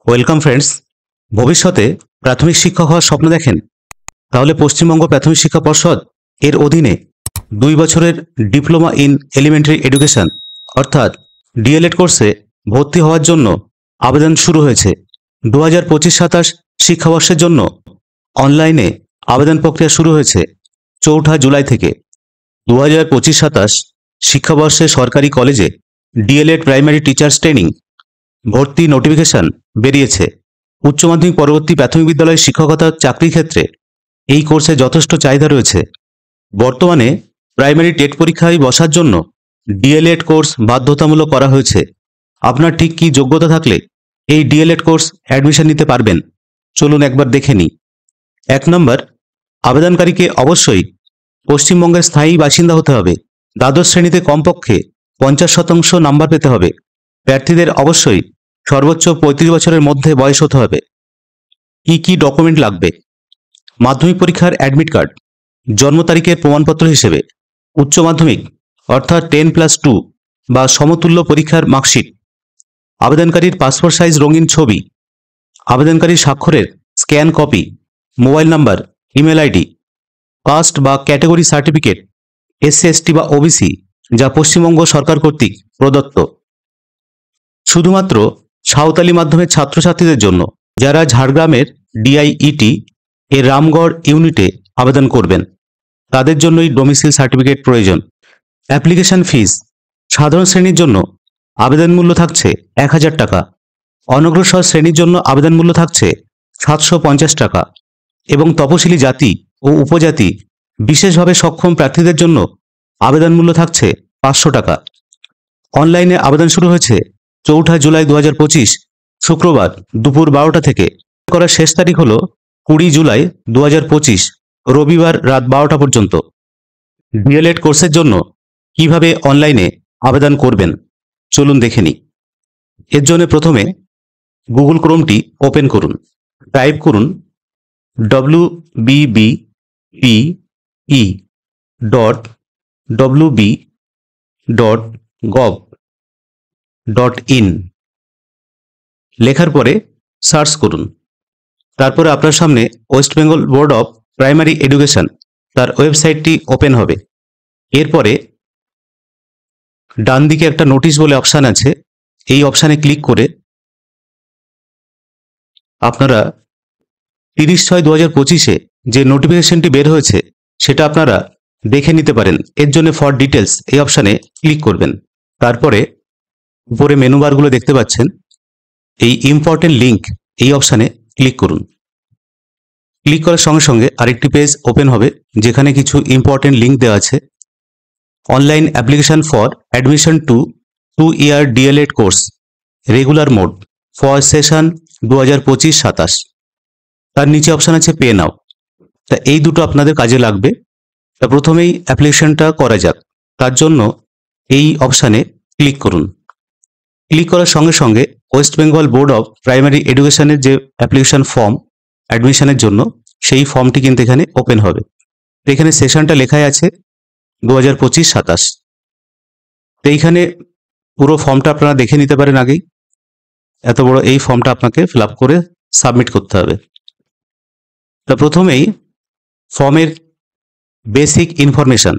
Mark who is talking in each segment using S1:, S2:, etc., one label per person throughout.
S1: Welcome friends. ভবিষ্যতে প্রাথমিক শিক্ষক হওয়ার স্বপ্ন দেখেন? তাহলে পশ্চিমবঙ্গ প্রাথমিক শিক্ষা পর্ষদ এর অধীনে 2 বছরের ডিপ্লোমা ইন এলিমেন্টারি এডুকেশন অর্থাৎ ডিএলএড কোর্সে ভর্তি হওয়ার জন্য আবেদন শুরু হয়েছে। 2025-27 শিক্ষাবর্ষের জন্য অনলাইনে আবেদন প্রক্রিয়া শুরু হয়েছে 4 জুলাই থেকে। 2025-27 শিক্ষাবর্ষে সরকারি কলেজে ডিএলএড প্রাইমারি টিচার্স ট্রেনিং ভর্তি নোটিফিকেশন বেরিয়েছে। উচ্চ মাধ্যমিক পরবর্তী প্রাথমিক বিদ্যালয়ের শিক্ষকতা চাকরির ক্ষেত্রে এই কোর্সে যথেষ্ট চাহিদা রয়েছে। বর্তমানে প্রাইমারি টেট পরীক্ষায় বসার জন্য ডিএলএড কোর্স বাধ্যতামূলক করা হয়েছে। আপনার ঠিক কী যোগ্যতা থাকলে এই ডিএলএড কোর্স অ্যাডমিশন নিতে পারবেন, চলুন একবার দেখে নিই। 1 নম্বর, আবেদনকারীকে অবশ্যই পশ্চিমবঙ্গের স্থায়ী বাসিন্দা হতে হবে। দ্বাদশ শ্রেণীতে কমপক্ষে 50% নাম্বার পেতে হবে। প্রার্থীদের অবশ্যই সর্বোচ্চ 35 বছরের মধ্যে বয়স হতে হবে। কি কি ডকুমেন্ট লাগবে? মাধ্যমিক পরীক্ষার অ্যাডমিট কার্ড, জন্ম তারিখের প্রমাণপত্র হিসেবে উচ্চ মাধ্যমিক অর্থাৎ 10+2 বা সমতুল্য পরীক্ষার মার্কশিট, আবেদনকারীর পাসপোর্ট সাইজ রঙিন ছবি, আবেদনকারীর স্বাক্ষরের scan copy, mobile number, email ID, caste বা ক্যাটাগরি সার্টিফিকেট, SC/ST বা ওবিসি যা পশ্চিমবঙ্গ সরকার কর্তৃক প্রদত্ত। শুধুমাত্র সাঁওতালি মাধ্যমের ছাত্রছাত্রীদের জন্য যারা ঝাড়গ্রামের DIET এর রামগড় ইউনিটে আবেদন করবেন তাদের জন্যই ডোমিসাইল সার্টিফিকেট প্রয়োজন। অ্যাপ্লিকেশন ফিস, সাধারণ শ্রেণীর জন্য আবেদন মূল্য থাকছে 1000 টাকা, অনগ্রসর শ্রেণীর জন্য আবেদন মূল্য থাকছে 750 টাকা এবং তপশিলি জাতি ও উপজাতি বিশেষভাবে সক্ষম প্রার্থীদের জন্য আবেদন মূল্য থাকছে 500 টাকা। অনলাইনে আবেদন শুরু হয়েছে 4 জুলাই 2025 শুক্রবার দুপুর 12টা থেকে। করার শেষ তারিখ হলো 20 জুলাই 2025 রবিবার রাত 12টা পর্যন্ত। ডিএলএড কোর্সের জন্য কিভাবে অনলাইনে আবেদন করবেন চলুন দেখে নিই। এর জন্য প্রথমে গুগল ক্রোমটি ওপেন করুন, টাইপ করুন wbpe.wb.gov.in লেখার পরে সার্চ করুন। তারপরে আপনার সামনে West Bengal board of primary education তার ওয়েবসাইটটি ওপেন হবে। এরপরে ডান দিকে একটা নোটিশ বলে অপশান আছে, এই অপশানে ক্লিক করে আপনারা 30/6/2025 যে নোটিফিকেশনটি বের হয়েছে সেটা আপনারা দেখে নিতে পারেন। এর জন্য ফর ডিটেলস এই অপশানে ক্লিক করবেন। তারপরে উপরে মেনু বারগুলো দেখতে পাচ্ছেন, এই ইম্পর্টেন্ট লিঙ্ক এই অপশানে ক্লিক করুন। ক্লিক করার সঙ্গে সঙ্গে আরেকটি পেজ ওপেন হবে যেখানে কিছু ইম্পর্টেন্ট লিঙ্ক দেওয়া আছে। Online application for admission two 2-year D.El.Ed course regular mode for session 2025-27, তার নিচে অপশান আছে পে নাও। তা এই দুটো আপনাদের কাজে লাগবে। তা প্রথমেই অ্যাপ্লিকেশনটা করা যাক। তার জন্য এই অপশানে ক্লিক করুন। ক্লিক করার সঙ্গে সঙ্গে West Bengal board of primary এডুকেশনের যে অ্যাপ্লিকেশন ফর্ম অ্যাডমিশনের জন্য সেই ফর্মটি কিন্তু এখানে ওপেন হবে। এখানে সেশনটা লেখাই আছে 2025-27। তো এইখানে পুরো ফর্মটা আপনারা দেখে নিতে পারেন আগেই। এত বড় এই ফর্মটা আপনাকে ফিল আপ করে সাবমিট করতে হবে। তা প্রথমেই ফর্মের বেসিক ইনফরমেশন,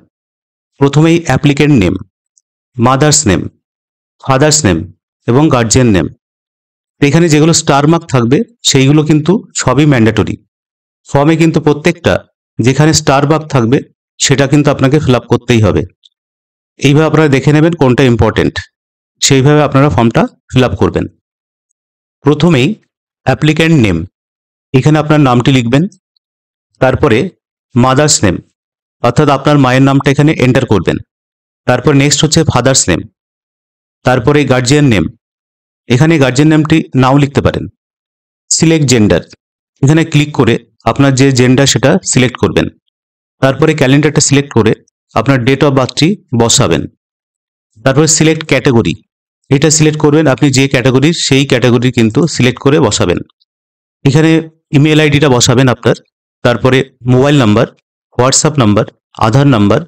S1: প্রথমেই applicant name, mother's name, father's name এবং গার্জিয়ান নেম। এখানে যেগুলো স্টার মার্ক থাকবে সেইগুলো কিন্তু সবই ম্যান্ডেটরি। ফর্মে কিন্তু প্রত্যেকটা যেখানে স্টার মার্ক থাকবে সেটা কিন্তু আপনাকে ফিল আপ করতেই হবে। এইভাবে আপনারা দেখে নেবেন কোনটা ইম্পর্টেন্ট, সেইভাবে আপনারা ফর্মটা ফিল আপ করবেন। প্রথমেই অ্যাপ্লিক্যান্ট নেম, এখানে আপনার নামটি লিখবেন। তারপরে মাদার্স নেম অর্থাৎ আপনার মায়ের নামটা এখানে এন্টার করবেন। তারপর নেক্সট হচ্ছে ফাদার্স নেম, তারপরে গার্জিয়ান নেম, এখানে গার্জিয়ান নেমটি নাও লিখতে পারেন। সিলেক্ট জেন্ডার, এখানে ক্লিক করে আপনার যে জেন্ডার সেটা সিলেক্ট করবেন। তারপরে ক্যালেন্ডারটা সিলেক্ট করে আপনার ডেট অফ বার্থটি বসাবেন। তারপরে সিলেক্ট ক্যাটাগরি, এটা সিলেক্ট করবেন, আপনি যে ক্যাটাগরির সেই ক্যাটাগরি কিন্তু সিলেক্ট করে বসাবেন। এখানে ইমেল আইডিটা বসাবেন আপনার। তারপরে মোবাইল নাম্বার, হোয়াটসঅ্যাপ নাম্বার, আধার নাম্বার।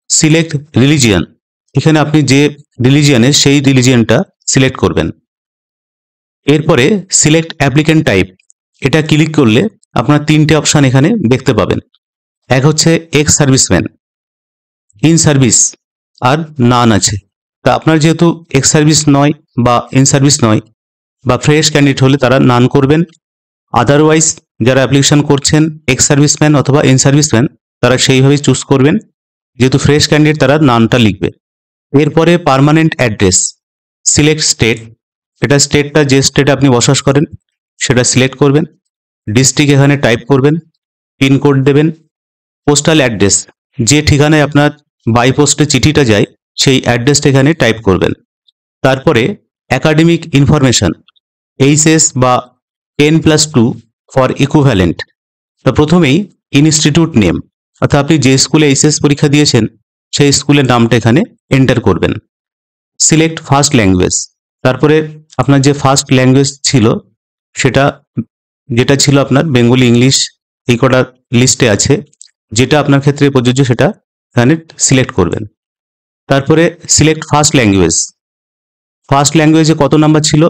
S1: সিলেক্ট রিলিজিয়ান, এখানে আপনি যে রিলিজিয়ানের সেই রিলিজিয়ানটা সিলেক্ট করবেন। এরপরে সিলেক্ট অ্যাপ্লিক্যান্ট টাইপ, এটা ক্লিক করলে আপনার তিনটে অপশান এখানে দেখতে পাবেন। এক হচ্ছে এক্স সার্ভিসম্যান, ইন সার্ভিস আর নান আছে। তা আপনার যেহেতু এক্স সার্ভিস নয় বা ইন সার্ভিস নয় বা ফ্রেশ ক্যান্ডিডেট হলে তারা নান করবেন। আদারওয়াইজ যারা অ্যাপ্লিকেশন করছেন এক্স সার্ভিসম্যান অথবা ইন সার্ভিসম্যান তারা সেইভাবেই চুজ করবেন, যেহেতু ফ্রেশ ক্যান্ডিডেট তারা নানটা লিখবে। এরপরে পার্মানেন্ট অ্যাড্রেস, সিলেক্ট স্টেট, এটা স্টেটটা যে স্টেটে আপনি বসবাস করেন সেটা সিলেক্ট করবেন। ডিস্ট্রিক্ট এখানে টাইপ করবেন, পিনকোড দেবেন। পোস্টাল অ্যাড্রেস, যে ঠিকানায় আপনার বাই পোস্টে চিঠিটা যায় সেই অ্যাড্রেসটা এখানে টাইপ করবেন। তারপরে একাডেমিক ইনফরমেশন, এইচএস বা 10+2 ফর ইকুইভ্যালেন্ট। তো প্রথমেই ইনস্টিটিউট নেম, অর্থাৎ আপনি যে স্কুলে এইচএস পরীক্ষা দিয়েছেন সেই স্কুলের নামটা এখানে এন্টার করবেন। সিলেক্ট ফার্স্ট ল্যাঙ্গুয়েজ, তারপরে আপনার যে ফার্স্ট ল্যাঙ্গুয়েজ ছিল সেটা, যেটা ছিল আপনার বেঙ্গলি, ইংলিশ, এই কটা লিস্টে আছে, যেটা আপনার ক্ষেত্রে প্রযোজ্য সেটা এখানে সিলেক্ট করবেন। তারপরে সিলেক্ট ফার্স্ট ল্যাঙ্গুয়েজ, ফার্স্ট ল্যাঙ্গুয়েজে কত নাম্বার ছিল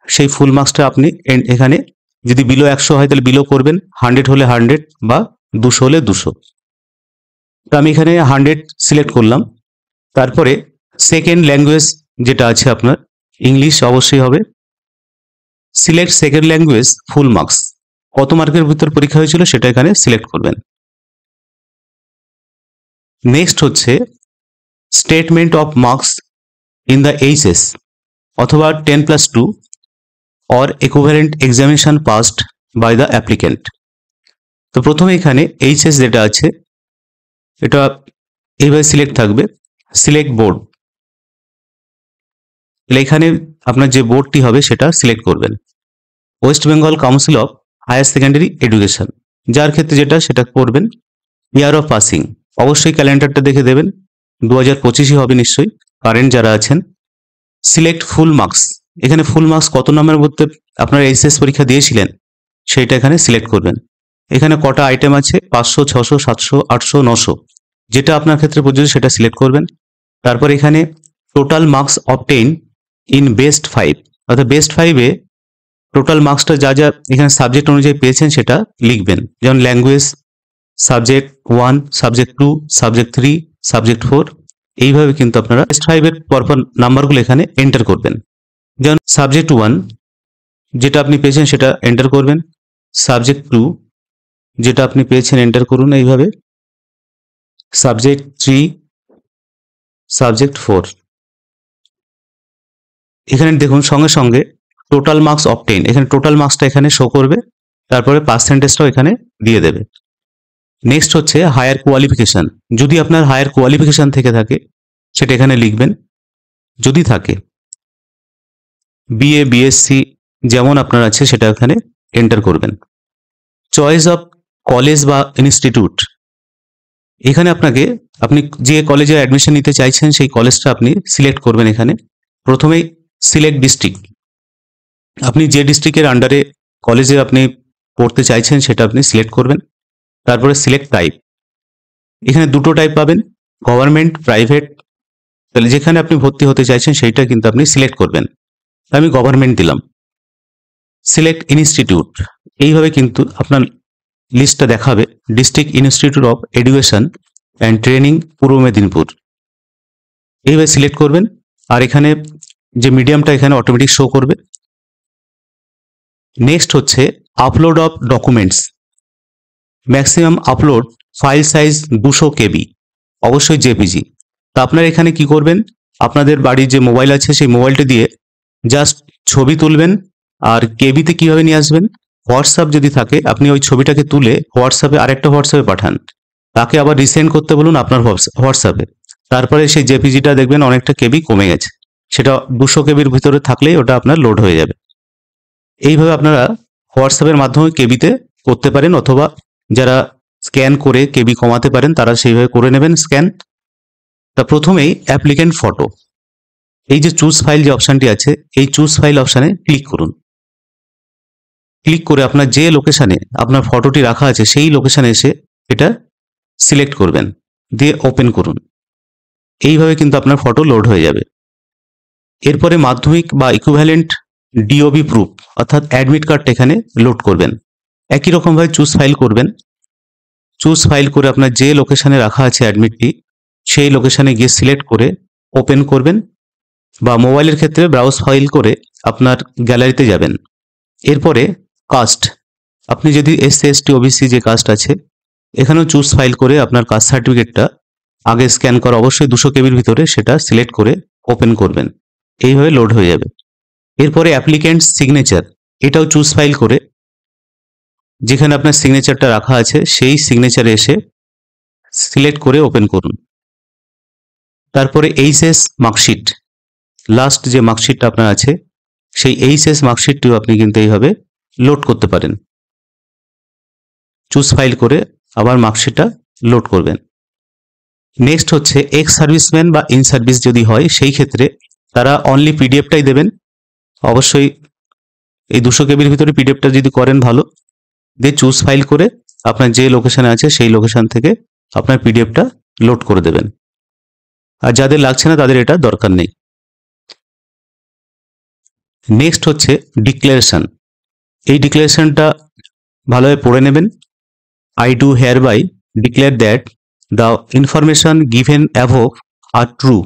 S1: সেই ফুল মার্কসটা আপনি এখানে, যদি বিলো 100 হয় তাহলে বিলো করবেন, 100 হলে 100 বা 200 হলে 200। তো আমি এখানে 100 সিলেক্ট করলাম। তারপরে সেকেন্ড ল্যাঙ্গুয়েজ যেটা আছে আপনার ইংলিশ অবশ্যই হবে। Select second language full marks, কত মার্কের ভিতর পরীক্ষা হয়েছিল সেটা এখানে সিলেক্ট করবেন। নেক্সট হচ্ছে statement of marks in the HS অথবা 10+2 or equivalent examination passed by the applicant. তো প্রথমে এখানে এইচএস যেটা আছে এটা এইভাবে সিলেক্ট থাকবে, সিলেক্ট বোর্ড, এখানে আপনার যে বোর্ডটি হবে সেটা সিলেক্ট করবেন। West Bengal council of higher secondary education, যার ক্ষেত্রে যেটা সেটা করবেন। ইয়ার অফ পাসিং, অবশ্যই ক্যালেন্ডারটা দেখে দেবেন, 2025 হবে নিশ্চয়ই, কারেন্ট যারা আছেন। সিলেক্ট ফুল মার্কস, এখানে ফুল মার্কস কত নম্বরের মধ্যে আপনারা এইচএস পরীক্ষা দিয়েছিলেন সেইটা এখানে সিলেক্ট করবেন। এখানে কটা আইটেম আছে, 500, 600, 700, 800, 900, যেটা আপনার ক্ষেত্রে প্রযোজ্য সেটা সিলেক্ট করবেন। তারপর এখানে total marks obtain in best 5, অর্থাৎ বেস্ট 5-এ টোটাল মার্কসটা যা যা এখানে সাবজেক্ট অনুযায়ী পেয়েছেন সেটা লিখবেন, যেমন language subject 1, subject 2, subject 3, subject 4, এইভাবে কিন্তু আপনারা বেস্ট 5-এর পরপর নাম্বারগুলো এখানে এন্টার করবেন। যেমন সাবজেক্ট 1 যেটা আপনি পেয়েছেন সেটা এন্টার করবেন, সাবজেক্ট 2 যেটা আপনি পেয়েছেন এন্টার করুন এইভাবে, সাবজেক্ট 3, সাবজেক্ট 4। এখানে দেখুন সঙ্গে সঙ্গে টোটাল মার্কস অবটেইন, এখানে টোটাল মার্কসটা এখানে শো করবে, তারপরে পার্সেন্টেজটাও এখানে দিয়ে দেবে। নেক্সট হচ্ছে হায়ার কোয়ালিফিকেশন, যদি আপনার হায়ার কোয়ালিফিকেশন থেকে থাকে সেটা এখানে লিখবেন, যদি থাকে বিএ, বিএসসি যেমন আপনার আছে সেটা এখানে এন্টার করবেন। চয়েস অফ কলেজ বা ইনস্টিটিউট, এখানে আপনি যে কলেজে অ্যাডমিশন নিতে চাইছেন সেই কলেজটা আপনি সিলেক্ট করবেন। এখানে প্রথমেই সিলেক্ট ডিস্ট্রিক্ট, আপনি যে ডিস্ট্রিক্টের আন্ডারে কলেজে আপনি পড়তে চাইছেন সেটা আপনি সিলেক্ট করবেন। তারপরে সিলেক্ট টাইপ, এখানে দুটো টাইপ পাবেন, গভর্নমেন্ট, প্রাইভেট, তাহলে যেখানে আপনি ভর্তি হতে চাইছেন সেইটা কিন্তু আপনি সিলেক্ট করবেন। আমি গভর্নমেন্ট দিলাম। সিলেক্ট ইনস্টিটিউট, এইভাবে কিন্তু আপনার লিস্টটা দেখাবে, district institute of education and training পূর্ব মেদিনীপুর, এইভাবে সিলেক্ট করবেন। আর এখানে যে মিডিয়ামটা এখানে অটোমেটিক শো করবে। নেক্সট হচ্ছে upload of documents, maximum upload file size 200 KB, অবশ্যই জেপিজি। তা আপনারা এখানে কি করবেন, আপনাদের বাড়ির যে মোবাইল আছে সেই মোবাইলটা দিয়ে জাস্ট ছবি তুলবেন। আর কেবিতে কিভাবে নিয়ে আসবেন, হোয়াটসঅ্যাপ যদি থাকে আপনি ওই ছবিটাকে তুলে হোয়াটসঅ্যাপে আরেকটা হোয়াটসঅ্যাপে পাঠান, তাকে আবার রিসেন্ড করতে বলুন আপনার হোয়াটসঅ্যাপে, তারপরে সেই জেপিজিটা দেখবেন অনেকটা কেবি কমে গেছে, সেটা 200 KBর ভিতরে থাকলেই ওটা আপনার লোড হয়ে যাবে। এইভাবে আপনারা হোয়াটসঅ্যাপের মাধ্যমে কেবিতে করতে পারেন, অথবা যারা স্ক্যান করে কেবি কমাতে পারেন তারা সেইভাবে করে নেবেন স্ক্যান। তা প্রথমেই অ্যাপ্লিক্যান্ট ফটো, এই যে চুজ ফাইল যে অপশানটি আছে এই চুজ ফাইল অপশানে ক্লিক করুন। ক্লিক করে আপনার যে লোকেশানে আপনার ফটোটি রাখা আছে সেই লোকেশানে এসে এটা সিলেক্ট করবেন, দিয়ে ওপেন করুন। এইভাবে কিন্তু আপনার ফটো লোড হয়ে যাবে। এরপরে মাধ্যমিক বা ইকুইভ্যালেন্ট ডিওবি প্রুফ অর্থাৎ অ্যাডমিট কার্ডটা এখানে লোড করবেন। একই রকমভাবে চুজ ফাইল করবেন। চুজ ফাইল করে আপনার যে লোকেশনে রাখা আছে অ্যাডমিটটি সেই লোকেশনে গিয়ে সিলেক্ট করে ওপেন করবেন, বা মোবাইলের ক্ষেত্রে ব্রাউজ ফাইল করে আপনার গ্যালারিতে যাবেন। এরপরে কাস্ট, আপনি যদি এসসি এসটি ওবিসি যে কাস্ট আছে এখানেও চুজ ফাইল করে আপনার কাস্ট সার্টিফিকেটটা আগে স্ক্যান করা অবশ্যই 200 কেবির ভিতরে সেটা সিলেক্ট করে ওপেন করবেন। এইভাবে লোড হয়ে যাবে। এরপরে অ্যাপ্লিক্যান্ট সিগনেচার, এটাও চুজ ফাইল করে যেখানে আপনার সিগনেচারটা রাখা আছে সেই সিগনেচারে এসে সিলেক্ট করে ওপেন করুন। তারপরে এইচএস মার্কশিট, লাস্ট যে মার্কশিটটা আপনার আছে সেই এইচএস মার্কশিটটিও আপনি কিন্তু এইভাবে লোড করতে পারেন। চুজ ফাইল করে আবার মার্কশিটটা লোড করবেন। নেক্সট হচ্ছে এক্স সার্ভিসম্যান বা ইন সার্ভিস যদি হয় সেই ক্ষেত্রে তারা অনলি পিডিএফটাই দেবেন। অবশ্যই এই 200 কেবির ভিতরে পিডিএফটা যদি করেন ভালো, দিয়ে চুজ ফাইল করে আপনার যে লোকেশনে আছে সেই লোকেশন থেকে আপনার পিডিএফটা লোড করে দেবেন। আর যাদের লাগছে না তাদের এটা দরকার নেই। নেক্সট হচ্ছে ডিক্লারেশন। এই ডিক্লারেশনটা ভালোভাবে পড়ে নেবেন। I do hereby declare that the information given above are true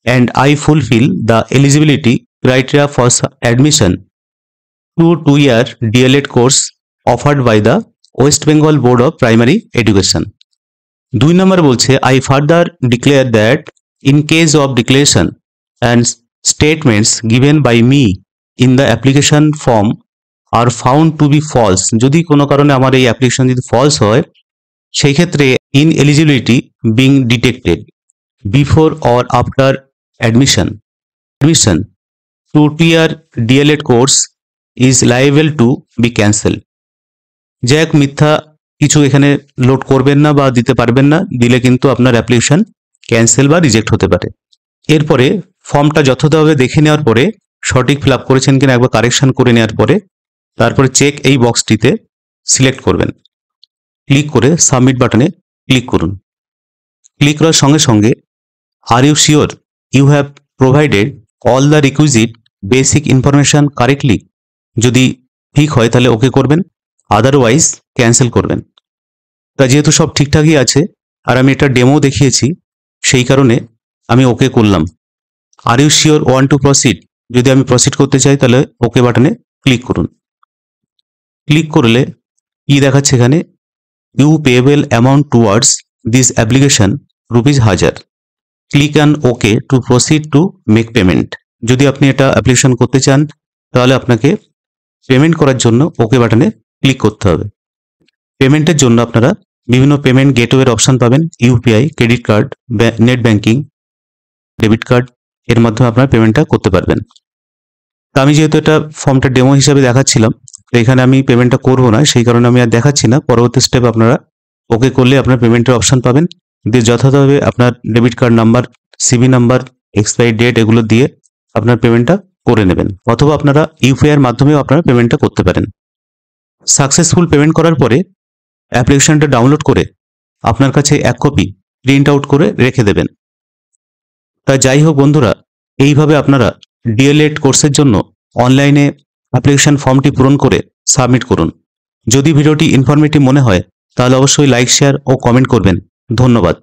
S1: and I fulfill the eligibility criteria for admission to 2-year DLED course offered by the West Bengal Board of Primary Education. 2 নম্বর বলছে I further declare that in case of declaration and statements given by me in the application form are found to be false, যদি কোনো কারণে আমার এই application যদি false হয় সেই ক্ষেত্রে ineligibility being detected before or after admission to 2-year DLED course is liable to be cancelled. যে এক মিথ্যা কিছু এখানে লোড করবেন না বা দিতে পারবেন না, দিলে কিন্তু আপনার অ্যাপ্লিকেশন ক্যান্সেল বা রিজেক্ট হতে পারে। এরপরে ফর্মটা যথাযথভাবে দেখে নেওয়ার পরে সঠিক ফিল আপ করেছেন কিনা একবার কারেকশন করে নেওয়ার পরে তারপরে চেক এই বক্সটিতে সিলেক্ট করবেন। ক্লিক করে সাবমিট বাটনে ক্লিক করুন। ক্লিক করার সঙ্গে সঙ্গে are you sure you have provided all the requisite basic information correctly, যদি ঠিক হয় তাহলে ওকে করবেন, আদারওয়াইজ ক্যান্সেল করবেন। তা যেহেতু সব ঠিকঠাকই আছে আর আমি এটা ডেমো দেখিয়েছি সেই কারণে আমি ওকে করলাম। Are you sure want to proceed, যদি আমি প্রসিড করতে চাই তাহলে ওকে বাটনে ক্লিক করুন। ক্লিক করলে কি দেখাচ্ছে এখানে, you payable amount towards this application ₹1000, click on okay two proceed to make payment. যদি আপনি এটা অ্যাপ্লিকেশন করতে চান তাহলে আপনাকে পেমেন্ট করার জন্য ওকে বাটনে ক্লিক করতে হবে। পেমেন্টের জন্য আপনারা বিভিন্ন পেমেন্ট গেটওয়ের অপশন পাবেন, UPI, credit card, net banking, debit card, এর মাধ্যমে আপনারা পেমেন্টটা করতে পারবেন। তো আমি যেহেতু এটা ফর্মটা ডেমো হিসাবে দেখাচ্ছিলাম তো এখানে আমি পেমেন্টটা করবো না, সেই কারণে আমি আর দেখাচ্ছি না। পরবর্তী স্টেপ আপনারা ওকে করলে আপনার পেমেন্টের অপশন পাবেন, দিয়ে যথাযথভাবে আপনার debit card number, CB number, expiry date এগুলো দিয়ে আপনার পেমেন্টটা করে নেবেন, অথবা আপনারা ইউপিআই এর মাধ্যমেও আপনারা পেমেন্টটা করতে পারেন। সাকসেসফুল পেমেন্ট করার পরে অ্যাপ্লিকেশনটা ডাউনলোড করে আপনার কাছে 1 কপি প্রিন্ট আউট করে রেখে দেবেন। তা যাই হোক বন্ধুরা, এইভাবে আপনারা ডিএলএড কোর্সের জন্য অনলাইনে অ্যাপ্লিকেশন ফর্মটি পূরণ করে সাবমিট করুন। যদি ভিডিওটি ইনফরমেটিভ মনে হয় তাহলে অবশ্যই লাইক, শেয়ার ও কমেন্ট করবেন। ধন্যবাদ।